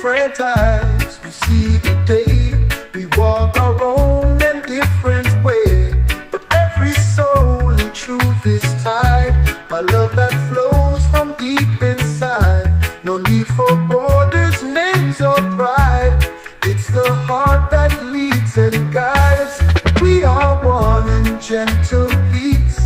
different eyes we see the day. We walk our own and different way, but every soul in truth is tied by love that flows from deep inside. No need for borders, names, or pride. It's the heart that leads and guides. We are one in gentle peace,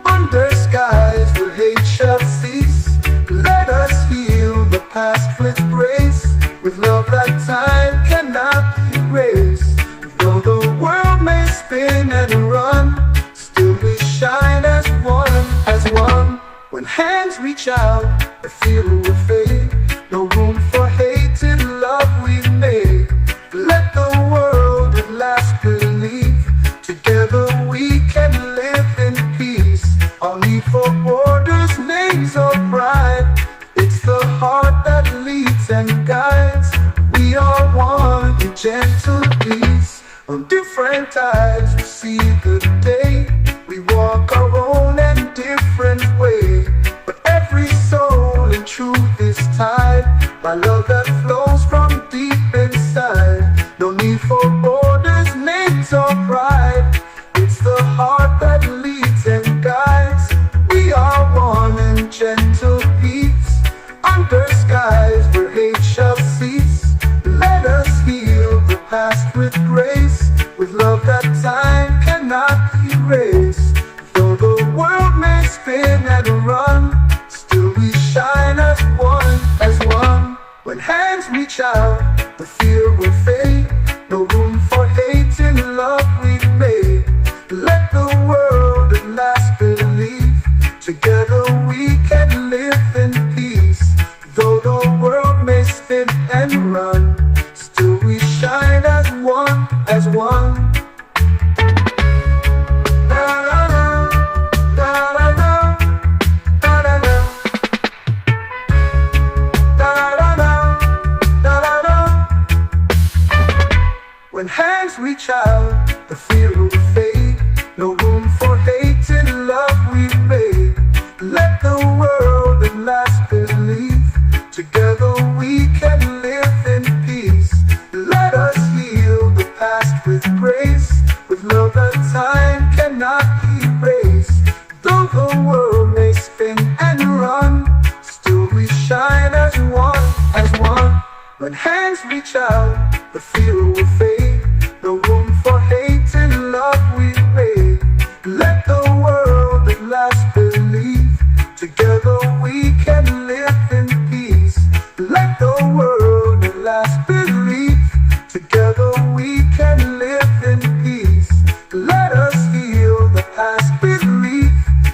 under skies where hate shall cease. Let us heal the past with grace, with love that time cannot erase. Though the world may spin and run, still we shine as one, as one. When hands reach out, the fear will fade. No room for hate in love we've made. Let the world at last believe, together we can live in peace. All need for borders, names, or pride. It's the heart that leads and guides. We are one in gentle peace. On different eyes we see the day. We walk our own and different way, but every soul in truth is tied by love that flows from deep inside. No need for borders, names, or pride. It's the heart that leads and guides. We are one in gentle peace, under skies where hate shall cease. Let us heal the past with grace, with love that time cannot erase. Though the world may spin and run, still we shine as one, as one. When hands reach out, the fear will fade. No room for hate in love we've made. Let the world at last believe, together we can live in peace. Though the world may spin and run, still we shine as one, as one. When hands reach out, the fear will fade. No room for hate in love we've made. Let the world at last believe, together we can live in peace. Let us heal the past with grace, with love that time cannot erase. Though the world may spin and run, still we shine as one, as one. When hands reach out, the fear will fade. No room for hate in love we've made. Let the world at last believe, together we can live in peace. Let the world at last believe, together we can live in peace. Let us heal the past belief,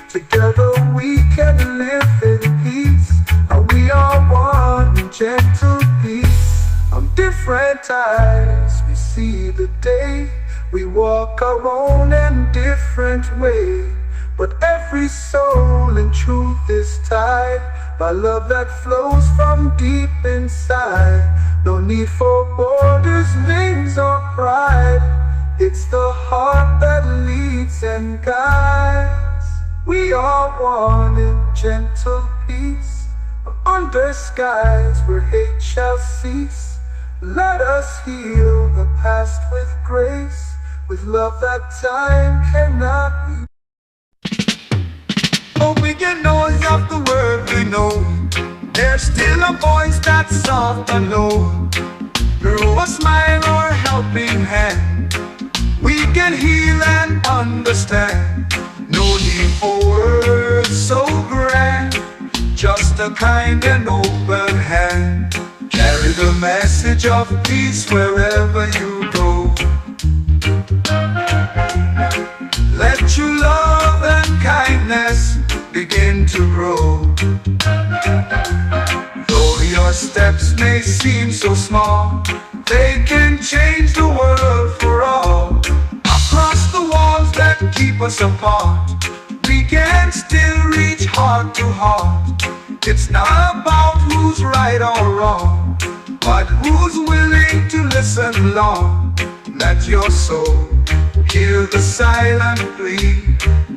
together we can live in peace. And we are one in gentle peace. On different eyes we see the day. We walk our own and different way, but every soul in truth is tied by love that flows from deep inside. No need for borders, names, or pride. It's the heart that leads and guides. We are one in gentle peace, under skies where hate shall cease. Let us heal the past with grace, with love that time cannot be. Open your nose of the world we know. There's still a voice that's soft and low. Through a smile or a helping hand, we can heal and understand. No need for words so grand, just a kind and open hand. Carry the message of peace wherever you go. Let your love and kindness begin to grow. Though your steps may seem so small, they can change the world for all. Across the walls that keep us apart, we can still reach heart to heart. It's not about who's right or wrong, but who's willing to listen long. Let your soul hear the silent plea.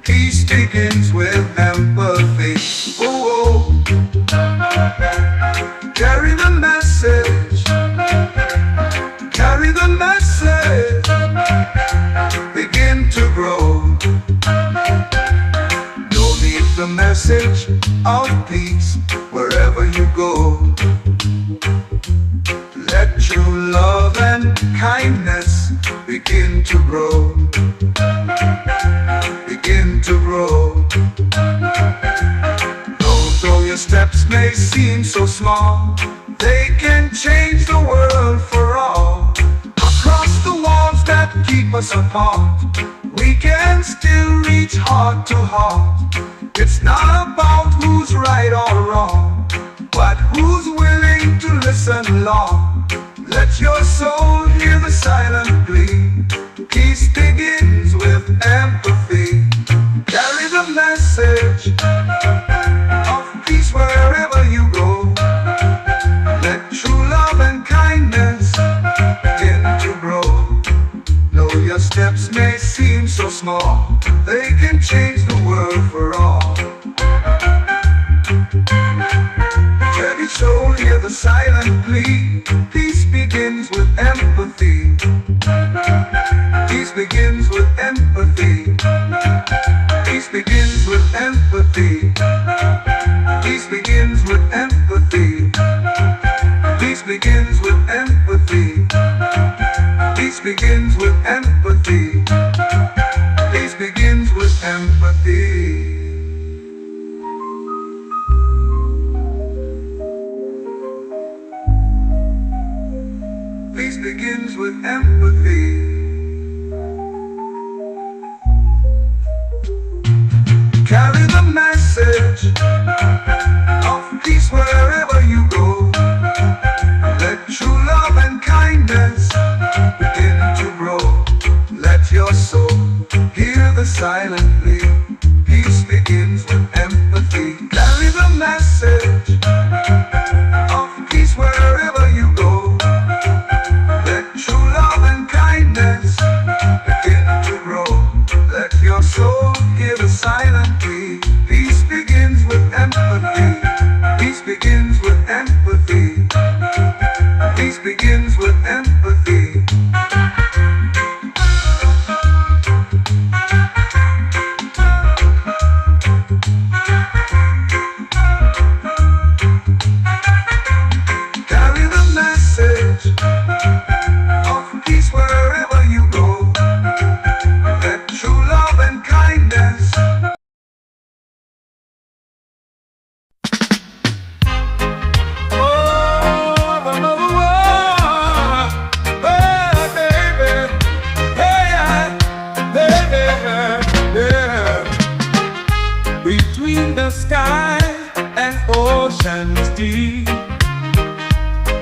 Peace begins with empathy. Oh, oh. Carry the message message of peace wherever you go. Let true love and kindness begin to grow. Begin to grow. Though your steps may seem so small, they can change the world for all. Across the walls that keep us apart, we can still reach heart to heart. It's not about who's right or wrong, but who's willing to listen long. Let your soul hear the silent plea. Peace begins with empathy. Carry the message of peace wherever you go. Let true love and kindness begin to grow. Though your steps may seem so small, they can change the world for all. Every soul hear the silent plea. Peace begins with empathy. Peace begins with empathy. Peace begins with empathy. Peace begins with empathy. Peace begins with empathy. Peace begins with empathy. Peace begins with empathy. Peace begins with empathy. Carry the message of peace wherever you go. Let true love and kindness begin to grow. Let your soul hear the silent plea. Peace begins with empathy. Carry the message of peace wherever you go. Let true love and kindness begin to grow. Let your soul hear the silent plea. Peace begins with empathy. Peace begins with empathy. Peace begins with empathy. Carry the message of peace wherever you go. Let true love and kindness. Between the sky and oceans deep,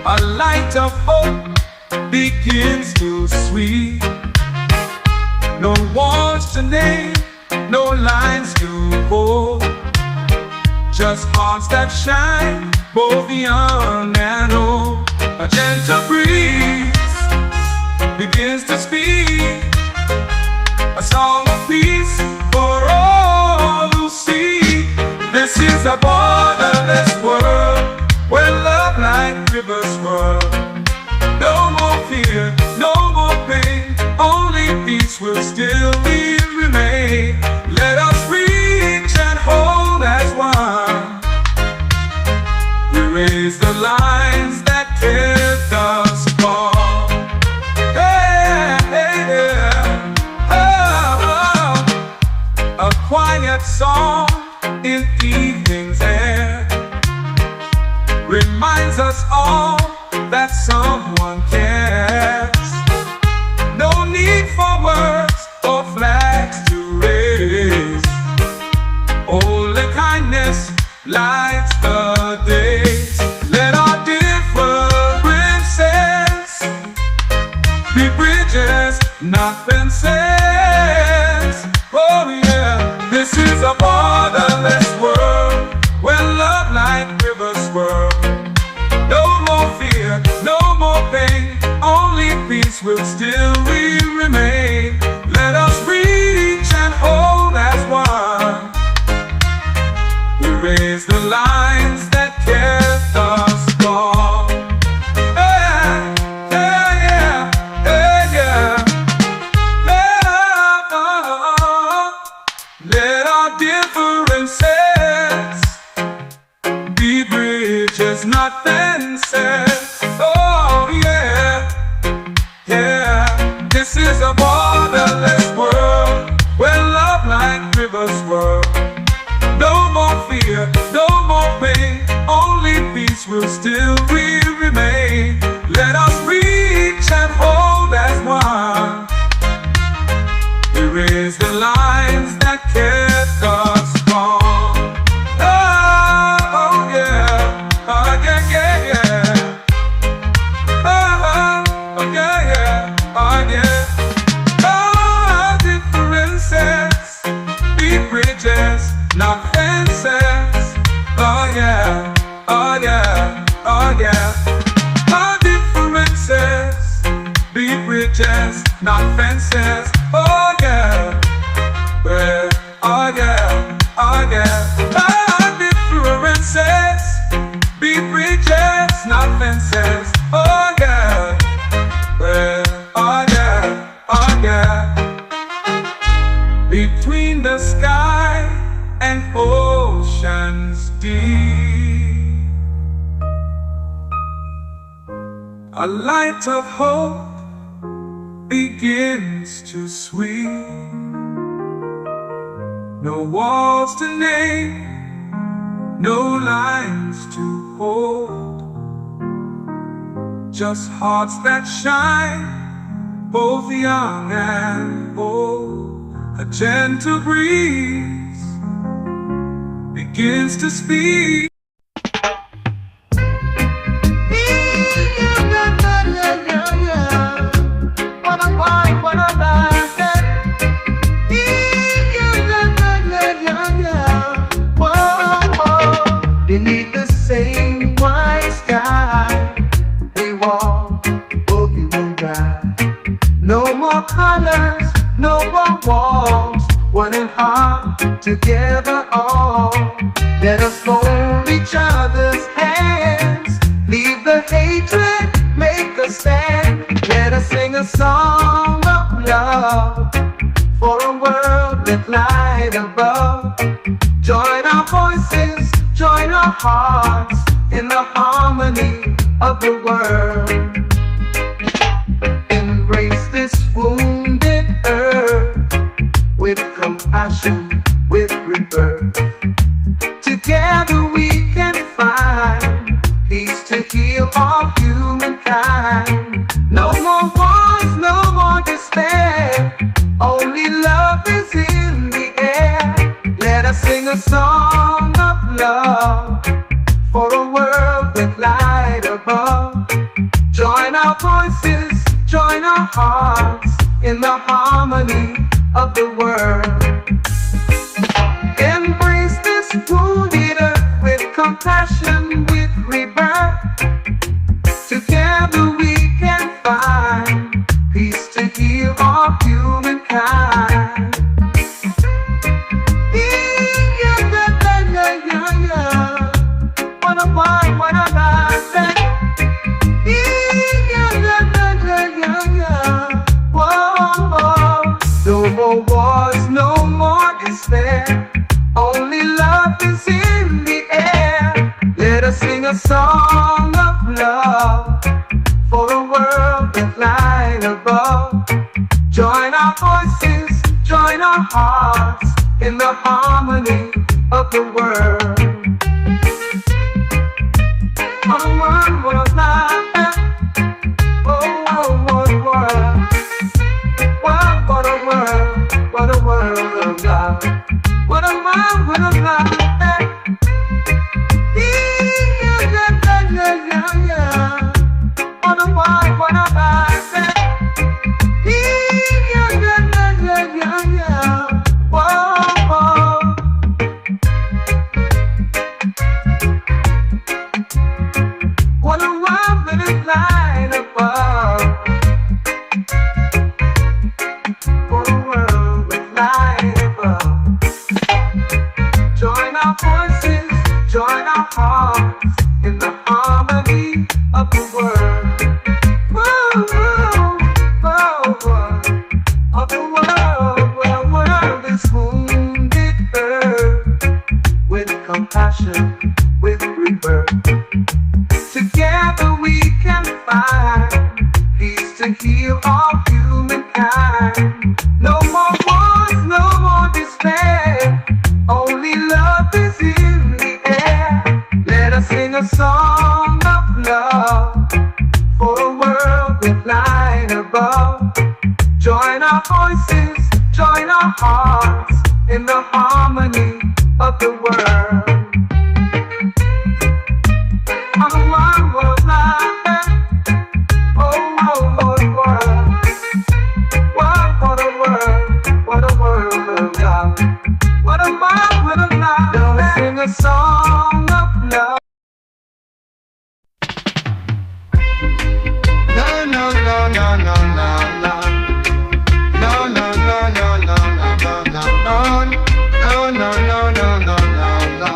a light of hope begins to sweep. No walls to name, no lines to hold, just hearts that shine both young and old. A gentle breeze begins to speak, a song of peace for all who see. This is a borderless world where love like rivers swirl. No more fear, no more pain, only peace will still remain. Let us reach and hold as one. Erase the lines that kept us apart. Hey, hey, yeah. A quiet song in evening's air reminds us all that someone cares. No need for words or flags to raise, only kindness lights the days. Let our differences be bridges, not fences. Oh yeah, this is a borderless world where love like rivers swirl. No more fear, no more pain, only peace will still remain. Let us reach and hold as one. Erase the lines that kept us gone. Yeah, yeah, yeah, yeah, yeah. Let our differences bridges, not fences. Oh yeah, yeah. This is a borderless world where love like rivers swirl. No more fear, no more pain, only peace will still remain. Let us reach and hold as one. Erase the lines that kept us strong. Oh yeah, oh yeah, yeah, yeah. Oh yeah, yeah, oh yeah. Oh, differences be bridges, not fences. Oh yeah, oh yeah, oh yeah. Our differences be bridges, not fences. Oh yeah, well, oh yeah, oh yeah. Our differences be bridges, not fences. Oh yeah, well, oh yeah, oh yeah. Between the sky and oceans deep, a light of hope begins to sweep. No walls to name, no lines to hold, just hearts that shine, both young and old. A gentle breeze begins to speak. Beneath the same white sky, we walk, boogie will ride. No more colors, no more walls, one and heart together all. Let us hold each other's hands, leave the hatred, make a stand. Let us sing a song of love for a world that light above. Join our voices, join our hearts in the harmony of the world. Embrace this wounded earth with compassion, with rebirth. Together we can find peace to heal all humankind. No more wars, no more despair, only love is in the air. Let us sing a song of love for a world with light above. Join our voices, join our hearts in the harmony of the world. Embrace this wounded earth with compassion, with rebirth. Together we can find peace to heal all humankind. No more wars, no more despair, only love is in the air. Let us sing a song of love for a world that light above. Join our voices, join our hearts in the harmony of the world. For a world, what a life, oh, what a world. What a world, what a world of love. What a world, what a love. Yeah. What a world, what a life. Yeah. Whoa. What a world that is light above. Join our hearts in the harmony of the world. Of the world, where the world is wounded earth, with compassion, with rebirth. care. Only love is in the air. Let us sing a song of love for a world with light above. Join our voices, join our hearts in the harmony of the world. One world life. Oh, oh, oh, the world. What a world, what a world of love. What a world, what a love. Let us sing a song of love. No, no, no, no, no, no, no. No, no, no, no, no, no, no, no. No, no, no, no, no, no, no.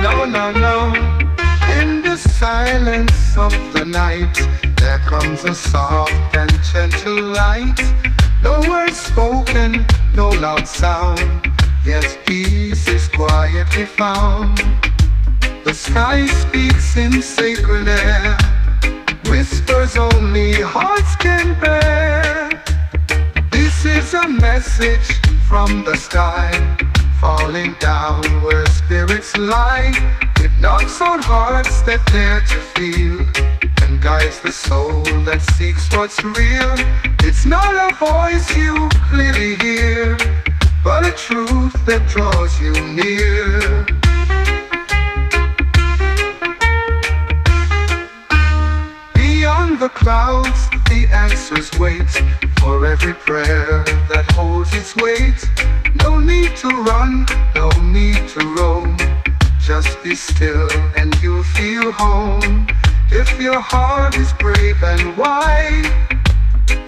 No, no, no. In the silence of the night, there comes a soft and gentle light. No words spoken, no loud sound, yet peace is quietly found. The sky speaks in sacred air, whispers only hearts can bear. This is a message from the sky, falling down where spirits lie. It knocks on hearts that dare to feel, and guides the soul that seeks what's real. It's not a voice you clearly hear, but a truth that draws you near. Beyond the clouds, the answers wait for every prayer that holds its weight. No need to run, no need to roam. Just be still and you'll feel home. If your heart is brave and wide,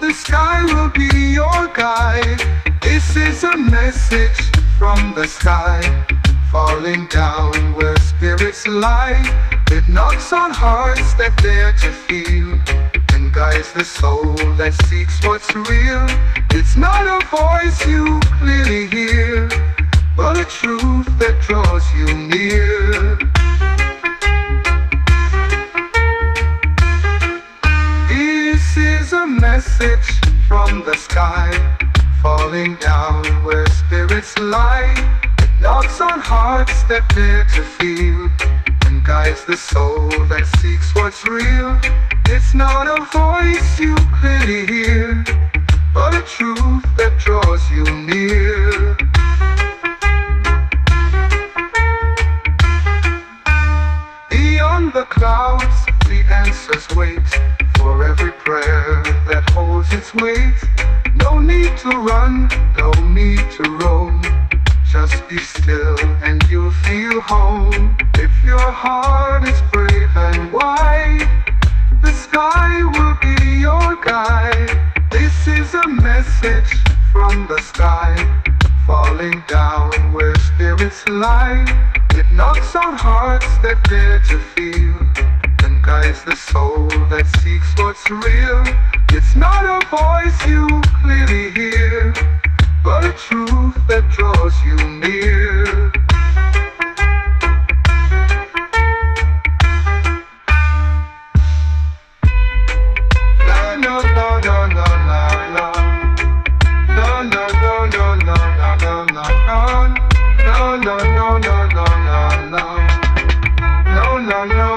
the sky will be your guide. This is a message from the sky, falling down where spirits lie. It knocks on hearts that dare to feel, and guides the soul that seeks what's real. It's not a voice you clearly hear, but a truth that draws you near. This is a message from the sky, falling down where spirits lie. It knocks on hearts that dare to feel, and guides the soul that seeks what's real. It's not a voice you clearly hear, but a truth that draws you near. Beyond the clouds, the answers wait for every prayer that holds its weight. No need to run, no need to roam. Just be still and you'll feel home. If your heart is brave and wide, the sky will be your guide. This is a message from the sky, falling down where spirits lie. It knocks on hearts that dare to feel, and guides the soul that seeks what's real. It's not a voice you clearly hear, but a truth that draws you near. No, no, no, no, no, no, no, no, no, no, no, no, no, no. No, no, no, no, no, no, no, no, no, no.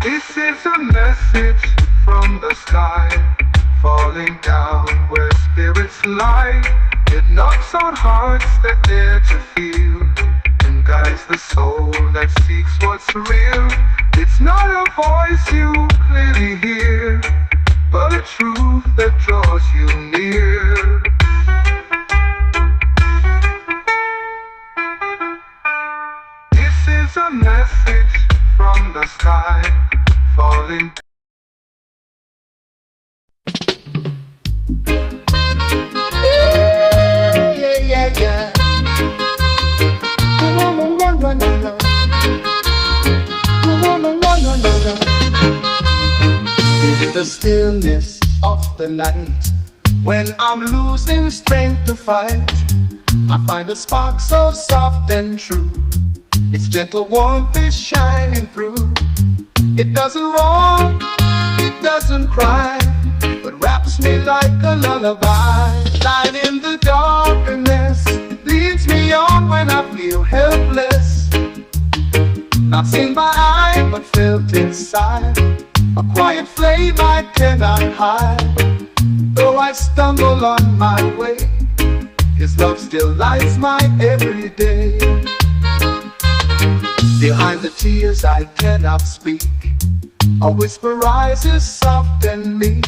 This is a message from the sky, falling down where spirits lie. It knocks on hearts that dare to feel, and guides the soul that seeks what's real. It's not a voice you clearly hear, but a truth that draws you near. This is a message from the sky, falling. Yeah, yeah. In the stillness of the night, when I'm losing strength to fight, I find a spark so soft and true. Its gentle warmth is shining through. It doesn't roar, it doesn't cry, but wraps me like a lullaby. Light in the darkness leads me on when I feel helpless. Not seen by eye, but felt inside. A quiet flame I cannot hide. Though I stumble on my way, His love still lights my every day. Behind the tears I cannot speak, a whisper rises soft and meek,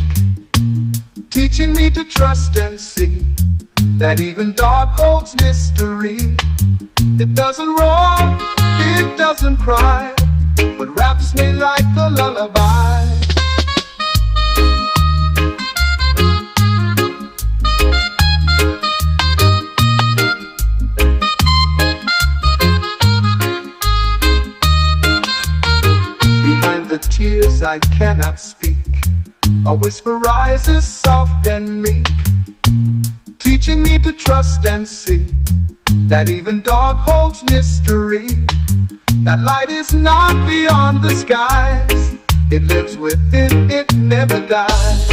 teaching me to trust and see that even dark holds mystery. It doesn't roar, it doesn't cry, but wraps me like a lullaby. Behind the tears I cannot speak, a whisper rises soft and meek, teaching me to trust and see that even dark holds mystery. That light is not beyond the skies, it lives within, it never dies.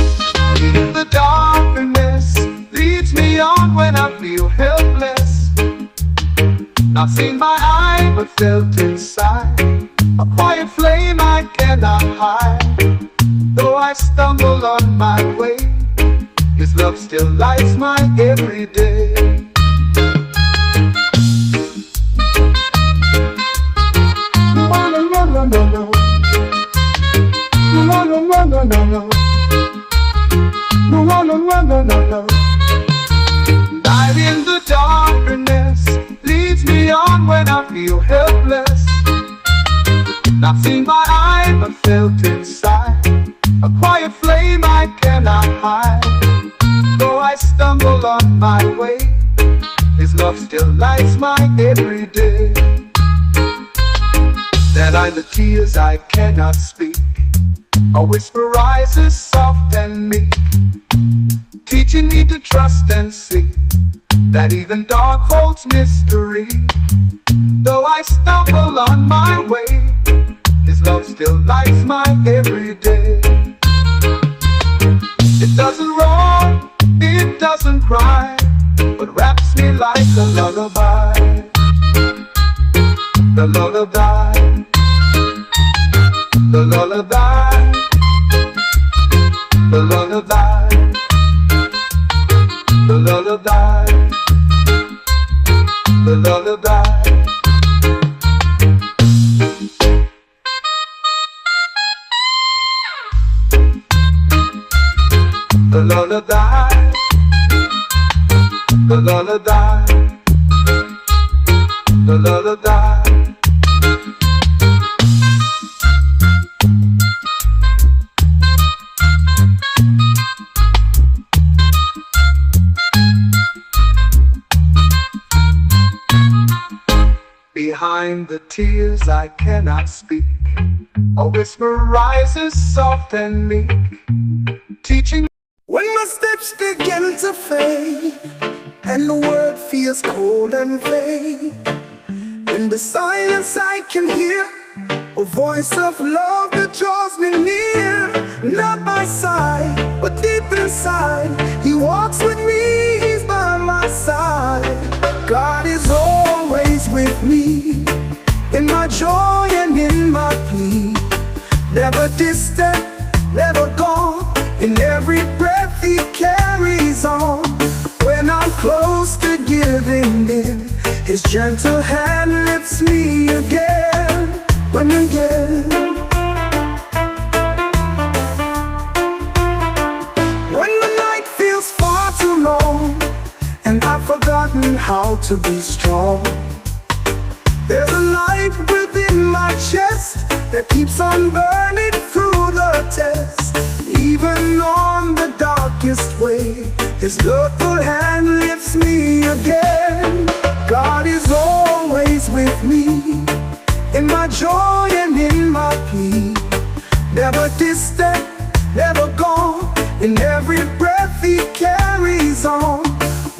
In the darkness leads me on when I feel helpless. Not seen by eye, but felt inside. A quiet flame I cannot hide. Though I stumble on my way, His love still lights my every day. No, no, no, no. No, no, no, no, no, no. No, no, no, no, no, no. Light in the darkness leads me on when I feel helpless. Not seen by eye, but felt inside. A quiet flame I cannot hide. Though I stumble on my way, His love still lights my every day. That I the tears I cannot speak, a whisper rises soft and meek, teaching me to trust and see that even dark holds mystery. Though I stumble on my way, His love still lights my every day. It doesn't roar, it doesn't cry, but wraps me like a lullaby. The lullaby, the lullaby, the lullaby, the lullaby, the lullaby. The lullaby, the lullaby, the lullaby. Behind the tears I cannot speak, a whisper rises soft and meek, teaching. When my steps begin to fade and the world feels cold and vague, in the silence I can hear a voice of love that draws me near. Not by side, but deep inside, He walks with me, He's by my side. God is always with me, in my joy and in my plea. Never distant, never gone, in every breath He carries on. When I'm close to giving in, His gentle hand lifts me again, again. When the night feels far too long and I've forgotten how to be strong, there's a light within my chest that keeps on burning through the test. Even on the darkest way, His loveful hand lifts me again. God is always with me, in my joy and in my plea. Never distant, never gone, in every breath He carries on.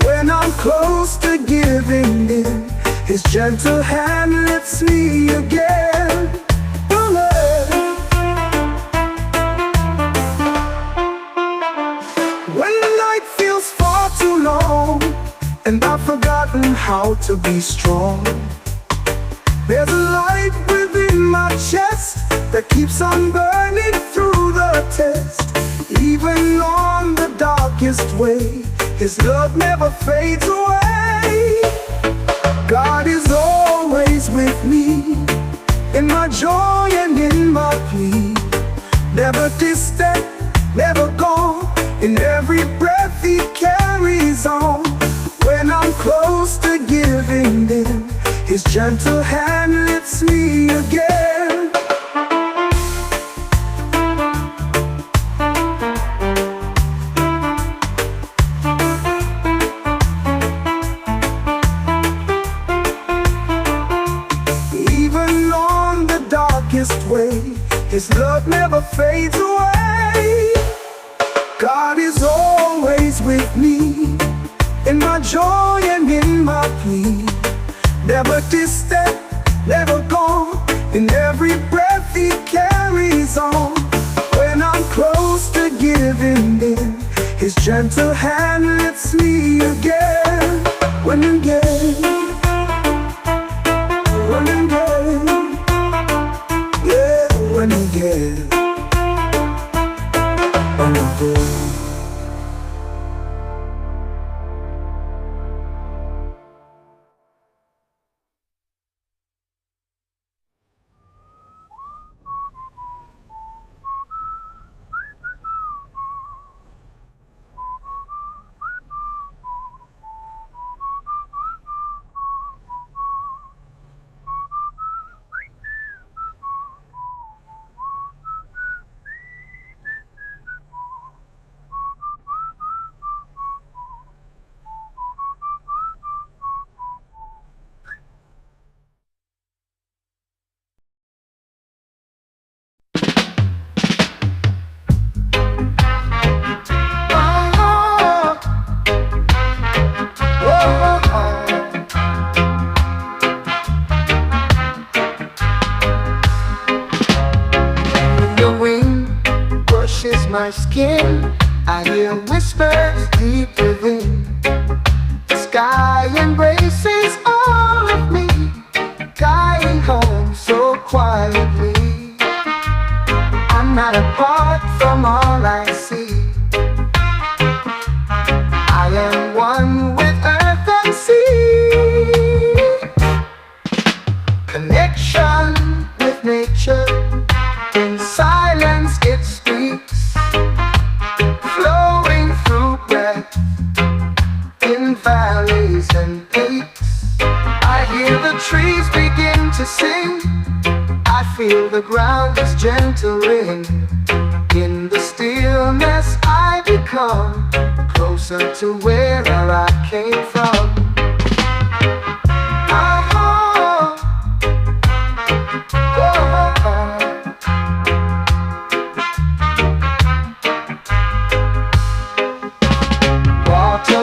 When When I'm close to giving in, his gentle hand lifts me again. When the night feels far too long and I've forgotten how to be strong, there's a light within my chest that keeps on burning through the test. Even on the darkest way, his love never fades away. God is always with me, in my joy and in my plea. Never distant, never gone, in every breath he carries on. When I'm close to giving in, his gentle hand lifts me again. Even on the darkest way, his love never fades away. God is always with me, in my joy and in my plea. Never distant, never gone, in every breath he carries on. When I'm close to giving in, his gentle hand lifts me again. When again, when again, yeah, when again, when again. My skin, I hear whispers deep within. The sky embraces all of me, guiding home so quietly. I'm not apart from all I see. I am one with earth and sea. Connection with nature, in silence it speaks. Flowing through breath, in valleys and peaks. I hear the trees begin to sing. I feel the ground is gentle ring. In the stillness I become closer to where I came from.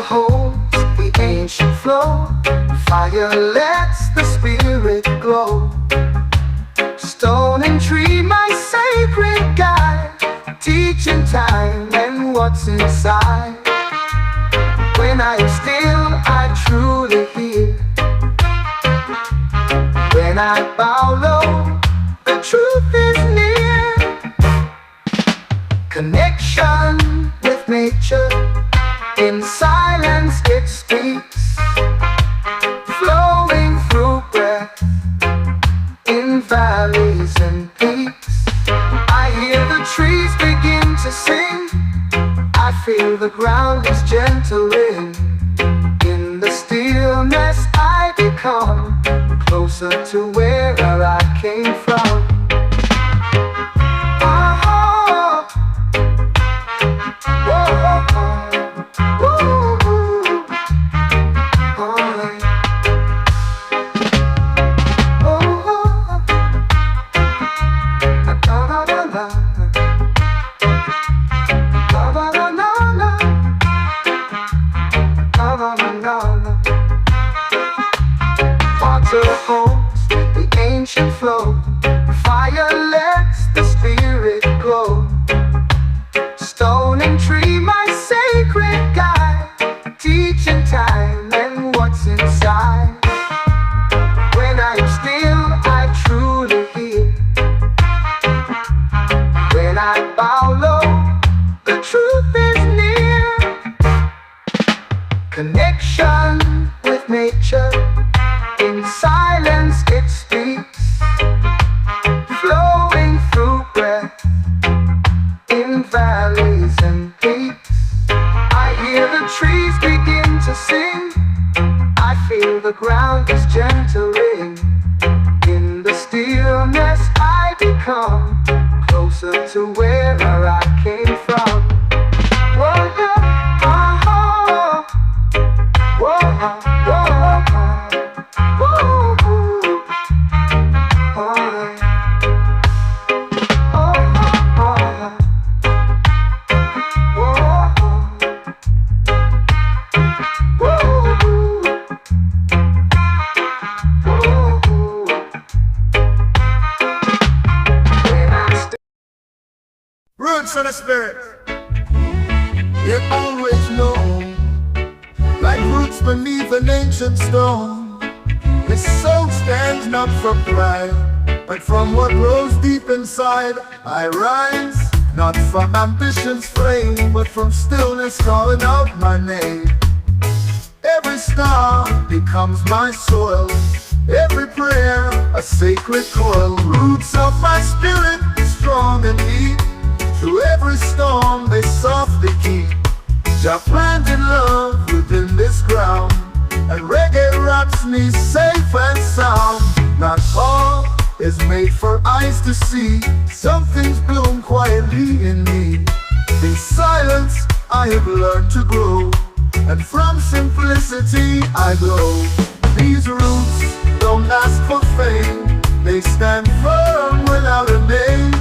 Holds the ancient flow. Fire lets the spirit glow. Stone and tree, my sacred guide, teaching time and what's inside. When I am still, I truly hear. When I bow low, the truth is near. Connection with nature, in silence it speaks. Flowing through breath, in valleys and peaks. I hear the trees begin to sing. I feel the ground is gentle ring. In the stillness I become closer to where I came from. ancient flow. Fire lets the spirit glow. Stone and tree, my sacred guide, teaching time and what's inside. When I'm still, I truly hear. When I bow low, the truth is near. Connection with nature, in silence it speaks, flowing through breath, in valleys and peaks. I hear the trees begin to sing, I feel the ground is gentling. In the stillness I become closer to where I came from. Whoa, yeah, oh, whoa, whoa, whoa, Roots of the spirit, yet always known, like roots beneath an ancient stone. This soul stands not for pride, but from what grows deep inside. I rise, not from ambition's flame, but from stillness calling out my name. Every star becomes my soil, every prayer a sacred coil. Roots of my spirit, strong and deep, through every storm they softly keep. Jah planted love within this ground, and reggae wraps me safe and sound. Not all is made for eyes to see, some things bloom quietly in me. In silence I have learned to grow, and from simplicity I glow. These roots don't ask for fame, they stand firm without a name.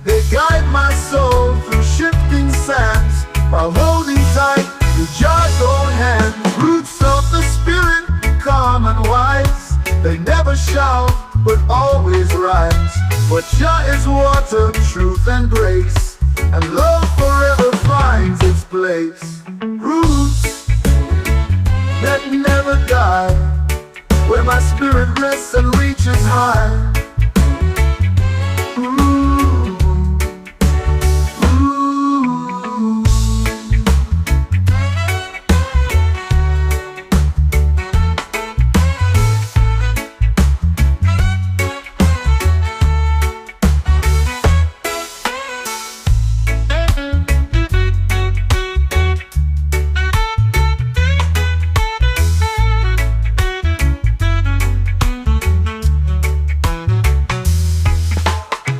They guide my soul through shifting sands, while holding tight to Jah's own hand. Roots of the spirit, calm and wise, they never shout, but always rise. For Jah is water, truth and grace, and love forever finds its place. Roots that never die, where my spirit rests and reaches high.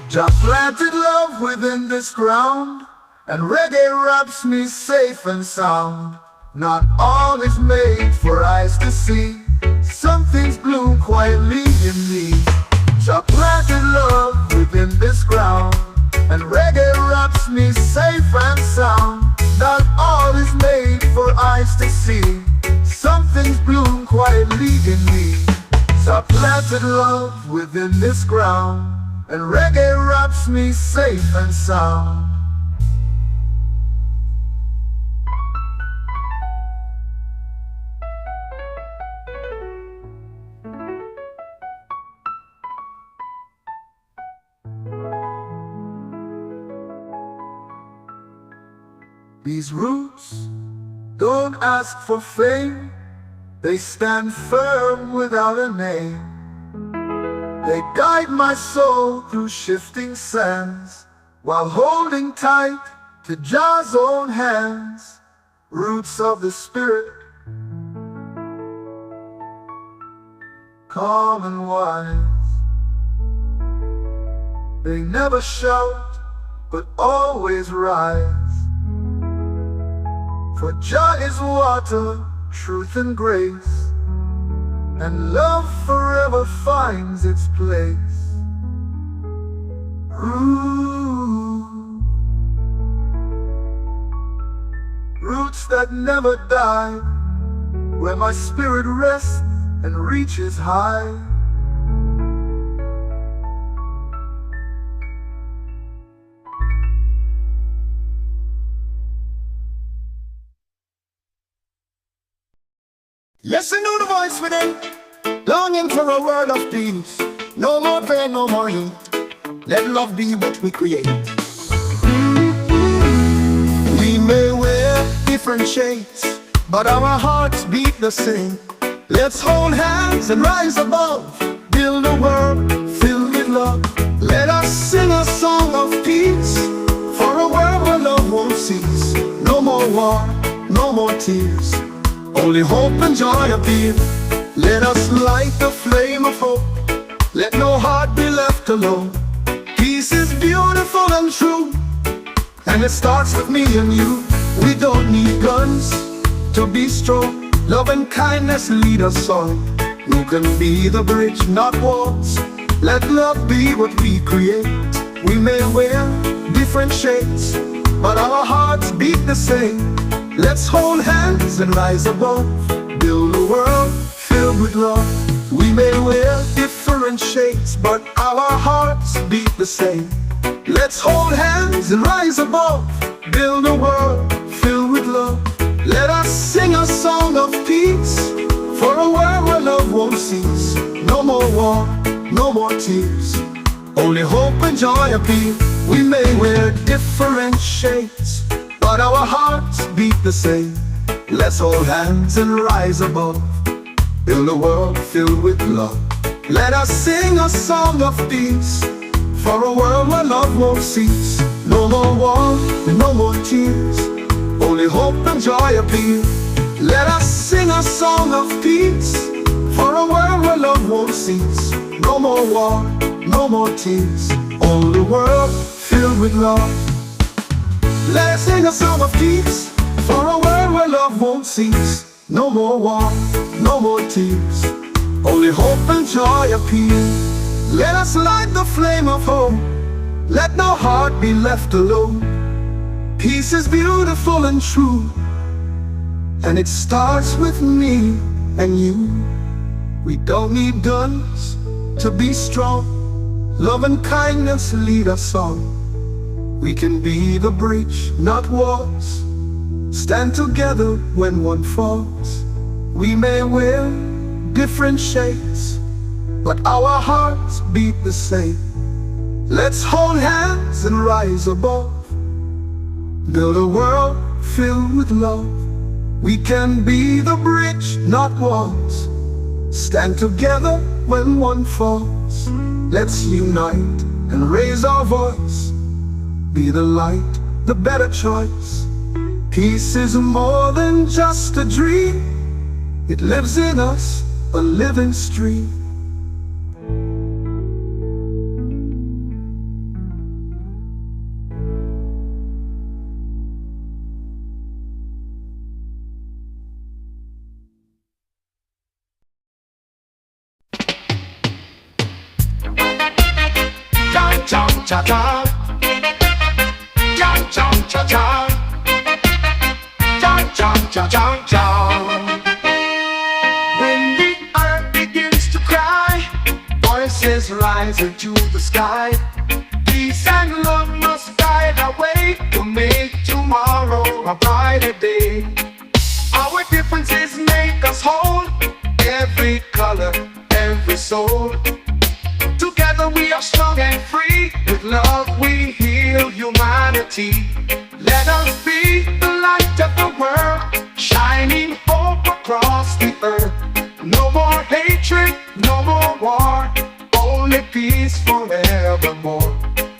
Jah planted love within this ground, and reggae wraps me safe and sound. Not all is made for eyes to see, some things bloom quietly in me. Jah planted love within this ground, and reggae wraps me safe and sound. Not all is made for eyes to see, some things bloom quietly in me. Jah planted love within this ground, and reggae wraps me safe and sound. These roots don't ask for fame, they stand firm without a name. They guide my soul through shifting sands, while holding tight to Jah's own hands. Roots of the spirit, calm and wise, they never shout, but always rise. For Jah is water, truth and grace, and love forever finds its place. Ooh. Roots that never die, where my spirit rests and reaches high. Listen to the voice within, longing for a world of peace. No more pain, no more heat. Let love be what we create. We may wear different shades, but our hearts beat the same. Let's hold hands and rise above, build a world filled with love. Let us sing a song of peace, for a world where love won't cease. No more war, no more tears, only hope and joy appear. Let us light the flame of hope, let no heart be left alone. Peace is beautiful and true, and it starts with me and you. We don't need guns to be strong, love and kindness lead us on. We can be the bridge, not walls. Let love be what we create. We may wear different shades, but our hearts beat the same. Let's hold hands and rise above, build a world filled with love. We may wear different shades, but our hearts beat the same. Let's hold hands and rise above, build a world filled with love. Let us sing a song of peace, for a world where love won't cease. No more war, no more tears, only hope and joy appear. We may wear different shades, but our hearts beat the same. Let's hold hands and rise above, build a world filled with love. Let us sing a song of peace, for a world where love won't cease. No more war, no more tears, only hope and joy appear. Let us sing a song of peace, for a world where love won't cease. No more war, no more tears, only world filled with love. Let's sing a song of peace, for a world where love won't cease. No more war, no more tears, only hope and joy appear. Let us light the flame of hope, let no heart be left alone. Peace is beautiful and true, and it starts with me and you. We don't need guns to be strong, love and kindness lead us on. We can be the bridge, not walls, stand together when one falls. We may wear different shades, but our hearts beat the same. Let's hold hands and rise above, build a world filled with love. We can be the bridge, not walls, stand together when one falls. Let's unite and raise our voice, be the light, the better choice. Peace is more than just a dream, it lives in us, a living stream. Cha cha, cha cha cha cha, cha cha cha cha cha. When the earth begins to cry, voices rise into the sky. Peace and love must guide our way to make tomorrow a brighter day. Our differences make us whole, every color, every soul. Together we are strong and free, with love we heal humanity. Let us be the light of the world, shining hope across the earth. No more hatred, no more war, only peace forevermore.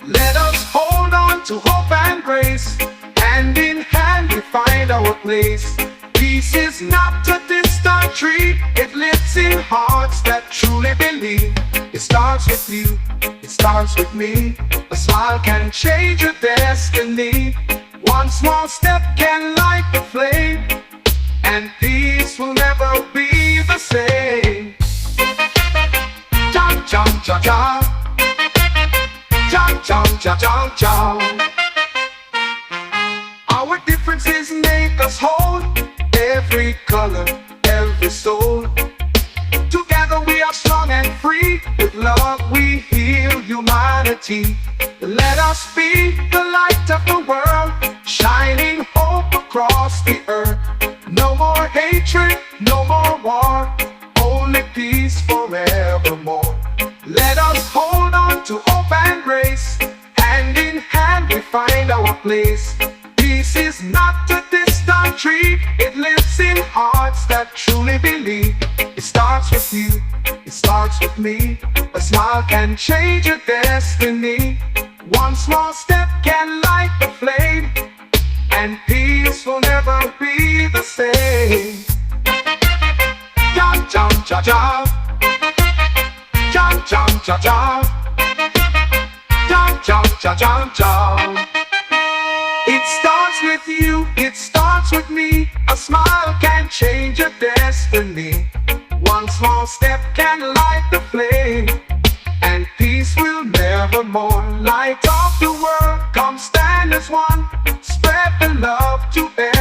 Let us hold on to hope and grace, hand in hand we find our place. Peace is not a distant tree, it lives in hearts that truly believe. It starts with you, it starts with me. A smile can change your destiny. One small step can light the flame, and peace will never be the same. Cha cha cha cha, cha cha cha cha cha. Our differences make us whole, every color, every soul. Together we are strong and free, with love we heal humanity. Let us be the light of the world, shining hope across the earth. No more hatred, no more war, only peace forevermore. Let us hold on to hope and grace. Hand in hand we find our place. Peace is not a distant tree, it lives in hearts that truly believe. It starts with you, it starts with me. A smile can change your destiny. One small step can light the flame, and peace will never be the same. Jump, jump, jump, jump. Jump, jump, jump, jump. Jump, jump, jump, jump, jump. It starts with you, it starts with me. A smile can change your destiny. One small step can light the flame, and peace will nevermore. Light of the world, come stand as one. Spread the love to everyone.